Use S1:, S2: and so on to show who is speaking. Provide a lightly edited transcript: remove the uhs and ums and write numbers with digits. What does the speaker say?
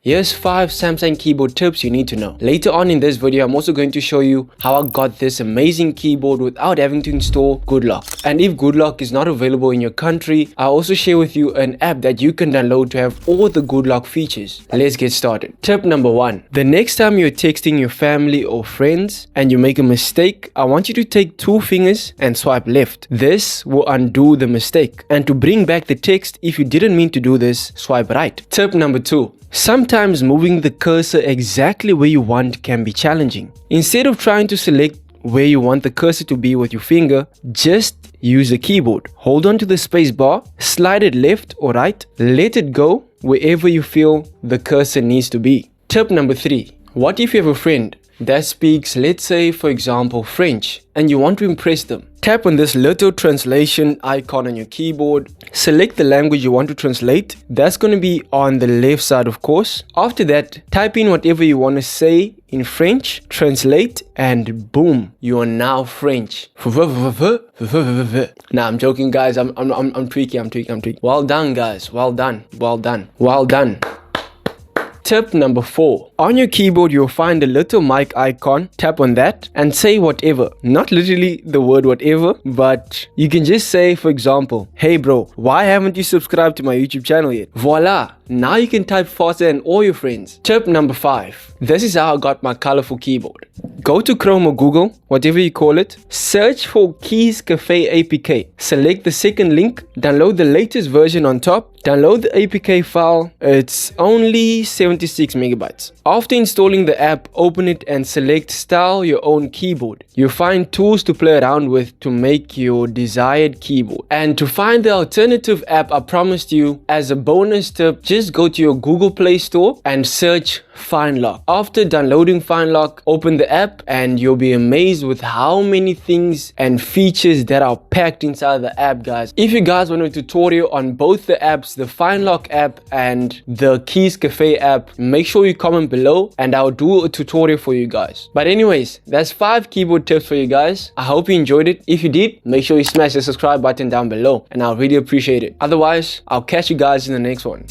S1: Here's 5 Samsung keyboard tips you need to know. Later on in this video, I'm also going to show you how I got this amazing keyboard without having to install GoodLock. And if GoodLock is not available in your country, I'll also share with you an app that you can download to have all the GoodLock features. Let's get started. Tip number 1. The next time you're texting your family or friends and you make a mistake, I want you to take 2 fingers and swipe left. This will undo the mistake. And to bring back the text, if you didn't mean to do this, swipe right. Tip number 2. Sometimes moving the cursor exactly where you want can be challenging. Instead of trying to select where you want the cursor to be with your finger, just use the keyboard. Hold on to the space bar, slide it left or right, let it go wherever you feel the cursor needs to be. Tip number 3. What if you have a friend that speaks, let's say for example, French, and you want to impress them? Tap on this little translation icon on your keyboard. Select the language you want to translate. That's going to be on the left side, of course. After that, type in whatever you want to say in French, translate, and boom, you are now French. Nah, I'm joking, guys. I'm tweaking. Well done, guys. Well done. Tip number 4. On your keyboard, you'll find a little mic icon. Tap on that and say whatever. Not literally the word whatever, but you can just say, for example, hey bro, why haven't you subscribed to my YouTube channel yet? Voila! Now you can type faster than all your friends. Tip number 5. This is how I got my colorful keyboard. Go to Chrome or Google, whatever you call it. Search for Keys Cafe APK. Select the second link. Download the latest version on top. Download the APK file. It's only 76 megabytes. After installing the app, open it and select Style Your Own Keyboard. You'll find tools to play around with to make your desired keyboard. And to find the alternative app I promised you, as a bonus tip, just go to your Google Play Store and search FindLock. After downloading FindLock, open the app and you'll be amazed with how many things and features that are packed inside the app, guys. If you guys want a tutorial on both the apps, the FindLock app and the Keys Cafe app, make sure you comment below and I'll do a tutorial for you guys. But anyways, that's 5 keyboard tips for you guys. I hope you enjoyed it. If you did, make sure you smash the subscribe button down below and I'll really appreciate it. Otherwise, I'll catch you guys in the next one.